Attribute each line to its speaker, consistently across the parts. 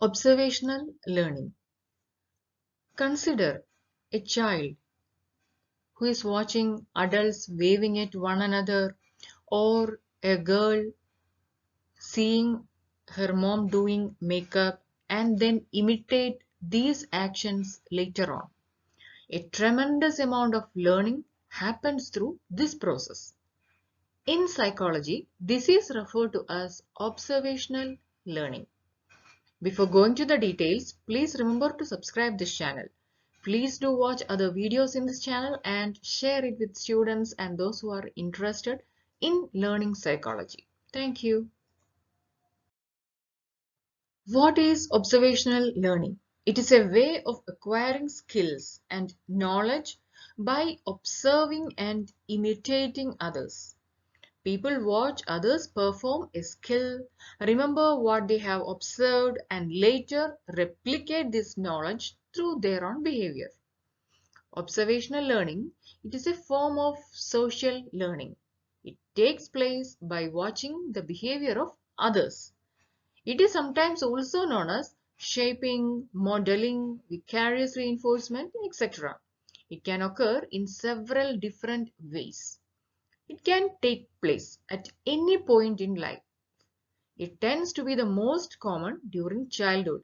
Speaker 1: Observational learning. Consider a child who is watching adults waving at one another, or a girl seeing her mom doing makeup and then imitate these actions later on. A tremendous amount of learning happens through this process. In psychology, this is referred to as observational learning. Before going to the details, please remember to subscribe this channel. Please do watch other videos in this channel and share it with students and those who are interested in learning psychology. Thank you. What is observational learning? It is a way of acquiring skills and knowledge by observing and imitating others. People watch others perform a skill, remember what they have observed, and later replicate this knowledge through their own behavior. Observational learning, it is a form of social learning. It takes place by watching the behavior of others. It is sometimes also known as shaping, modeling, vicarious reinforcement, etc. It can occur in several different ways. It can take place at any point in life. It tends to be the most common during childhood.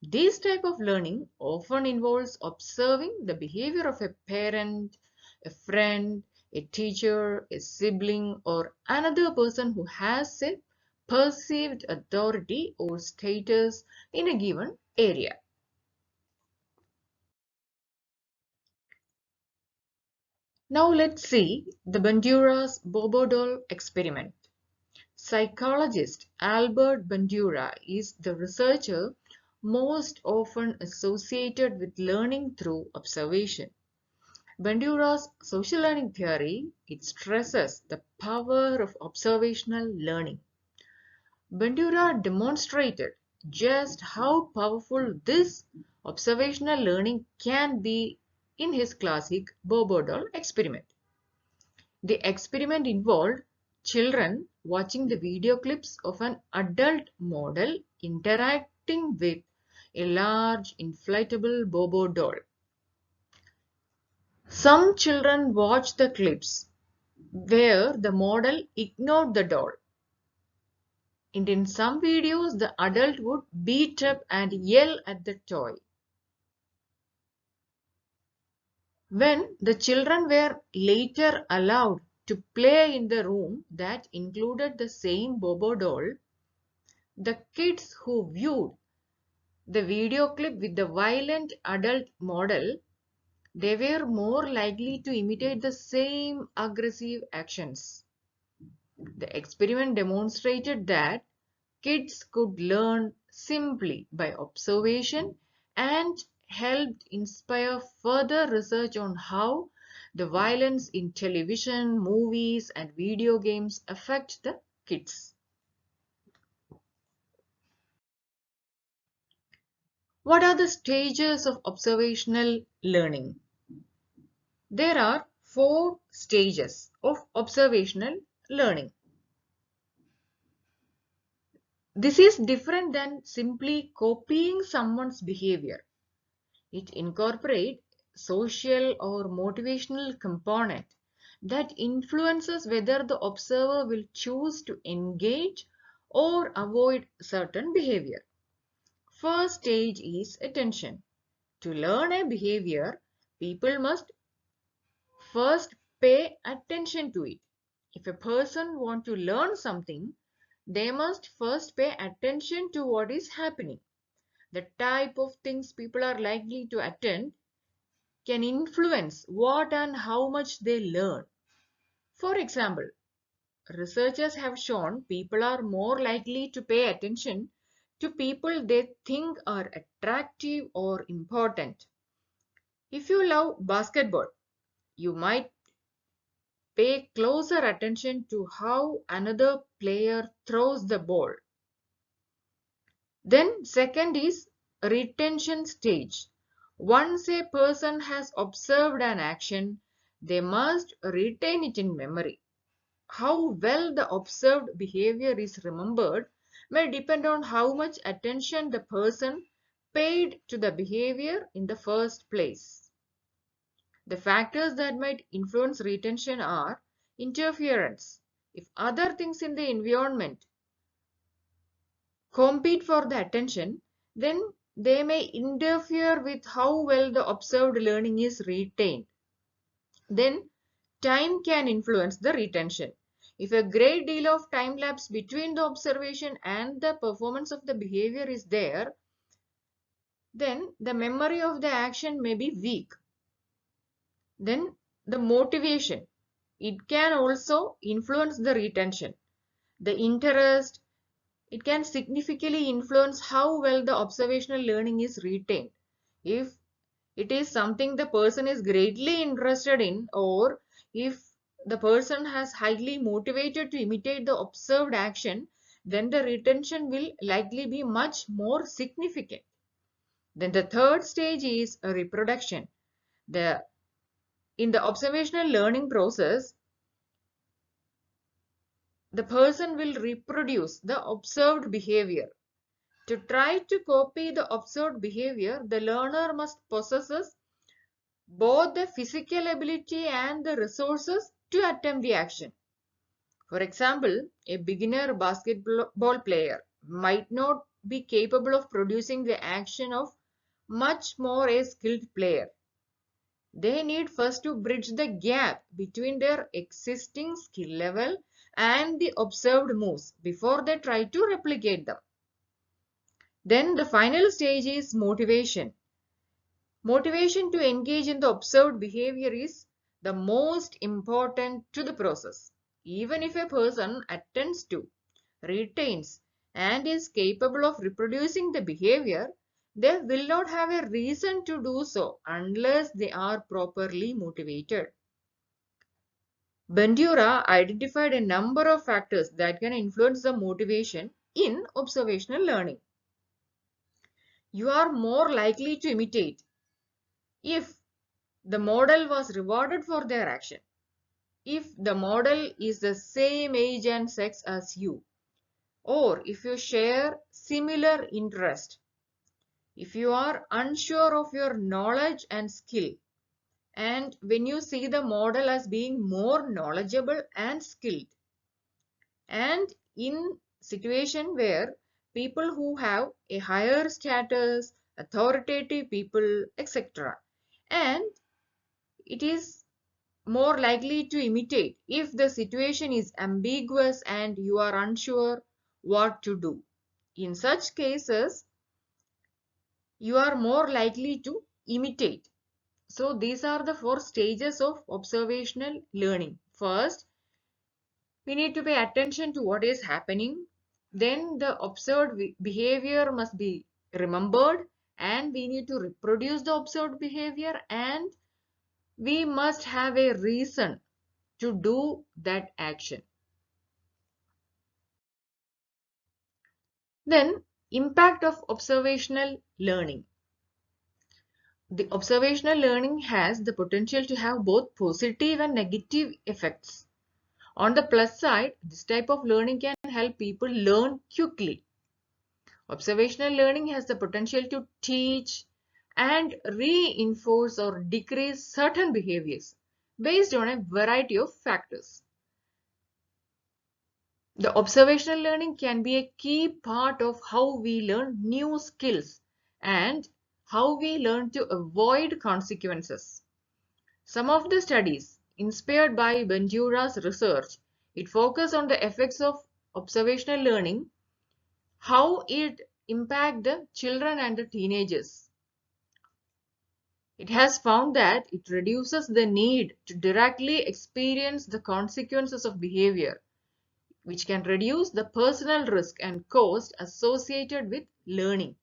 Speaker 1: This type of learning often involves observing the behavior of a parent, a friend, a teacher, a sibling, or another person who has a perceived authority or status in a given area. Now let's see the Banduras Bobo doll experiment. Psychologist Albert Bandura is the researcher most often associated with learning through observation. Bandura's social learning theory, it stresses the power of observational learning. Bandura demonstrated just how powerful this observational learning can be in his classic Bobo doll experiment. The experiment involved children watching the video clips of an adult model interacting with a large inflatable Bobo doll. Some children watched the clips where the model ignored the doll. And in some videos, the adult would beat up and yell at the toy. When the children were later allowed to play in the room that included the same Bobo doll, the kids who viewed the video clip with the violent adult model, they were more likely to imitate the same aggressive actions. The experiment demonstrated that kids could learn simply by observation and helped inspire further research on how the violence in television, movies, and video games affect the kids. What are the stages of observational learning? There are 4 stages of observational learning. This is different than simply copying someone's behavior. It incorporates social or motivational component that influences whether the observer will choose to engage or avoid certain behavior. First stage is attention. To learn a behavior, people must first pay attention to it. If a person wants to learn something, they must first pay attention to what is happening. The type of things people are likely to attend can influence what and how much they learn. For example, researchers have shown people are more likely to pay attention to people they think are attractive or important. If you love basketball, you might pay closer attention to how another player throws the ball. Then second is retention stage. Once a person has observed an action, they must retain it in memory. How well the observed behavior is remembered may depend on how much attention the person paid to the behavior in the first place. The factors that might influence retention are interference. If other things in the environment compete for the attention, then they may interfere with how well the observed learning is retained. Then time can influence the retention. If a great deal of time lapse between the observation and the performance of the behavior is there, then the memory of the action may be weak. Then the motivation, it can also influence the retention. The interest, it can significantly influence how well the observational learning is retained. If it is something the person is greatly interested in, or if the person has highly motivated to imitate the observed action, then the retention will likely be much more significant. Then the third stage is a reproduction. In the observational learning process, the person will reproduce the observed behavior. To try to copy the observed behavior, the learner must possess both the physical ability and the resources to attempt the action. For example, a beginner basketball player might not be capable of producing the action of much more a skilled player. They need first to bridge the gap between their existing skill level and the observed moves before they try to replicate them. Then the final stage is motivation. Motivation to engage in the observed behavior is the most important to the process. Even if a person attends to, retains, and is capable of reproducing the behavior, they will not have a reason to do so unless they are properly motivated. Bandura identified a number of factors that can influence the motivation in observational learning. You are more likely to imitate if the model was rewarded for their action, if the model is the same age and sex as you, or if you share similar interest, if you are unsure of your knowledge and skill, and when you see the model as being more knowledgeable and skilled, and in situation where people who have a higher status, authoritative people, etc., and it is more likely to imitate if the situation is ambiguous and you are unsure what to do. In such cases, you are more likely to imitate. So these are the 4 stages of observational learning. First, we need to pay attention to what is happening. Then the observed behavior must be remembered, and we need to reproduce the observed behavior, and we must have a reason to do that action. Then, impact of observational learning. The observational learning has the potential to have both positive and negative effects. On the plus side, this type of learning can help people learn quickly. Observational learning has the potential to teach and reinforce or decrease certain behaviors based on a variety of factors. The observational learning can be a key part of how we learn new skills and how we learn to avoid consequences. Some of the studies inspired by Bandura's research, it focused on the effects of observational learning, how it impacts the children and the teenagers. It has found that it reduces the need to directly experience the consequences of behavior, which can reduce the personal risk and cost associated with learning.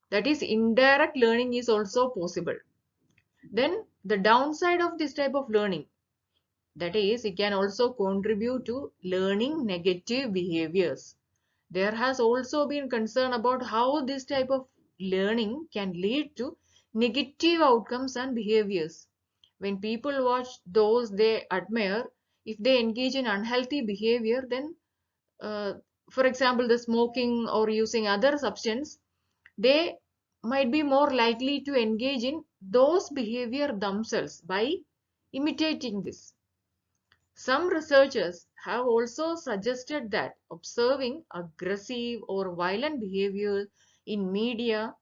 Speaker 1: That is, indirect learning is also possible. Then the downside of this type of learning, that is, it can also contribute to learning negative behaviors. There has also been concern about how this type of learning can lead to negative outcomes and behaviors. When people watch those they admire, if they engage in unhealthy behavior, then for example, the smoking or using other substance, they might be more likely to engage in those behavior themselves by imitating this. Some researchers have also suggested that observing aggressive or violent behavior in media,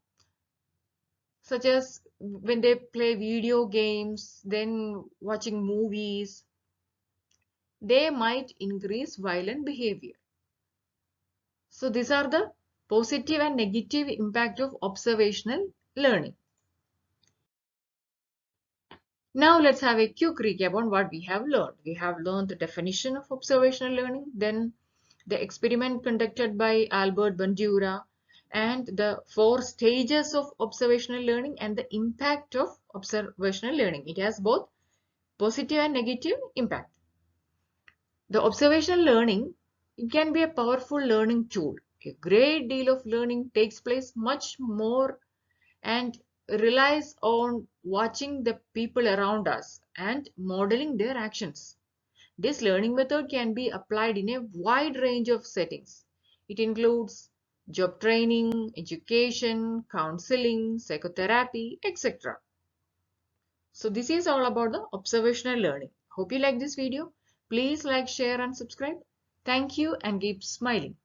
Speaker 1: such as when they play video games, then watching movies, they might increase violent behavior. So these are the positive and negative impact of observational learning. Now let's have a quick recap on what we have learned. We have learned the definition of observational learning, then the experiment conducted by Albert Bandura, and the 4 stages of observational learning and the impact of observational learning. It has both positive and negative impact. The observational learning, it can be a powerful learning tool. A great deal of learning takes place much more and relies on watching the people around us and modeling their actions. This learning method can be applied in a wide range of settings. It includes job training, education, counseling, psychotherapy, etc. So this is all about the observational learning. Hope you like this video. Please like, share and subscribe. Thank you and keep smiling.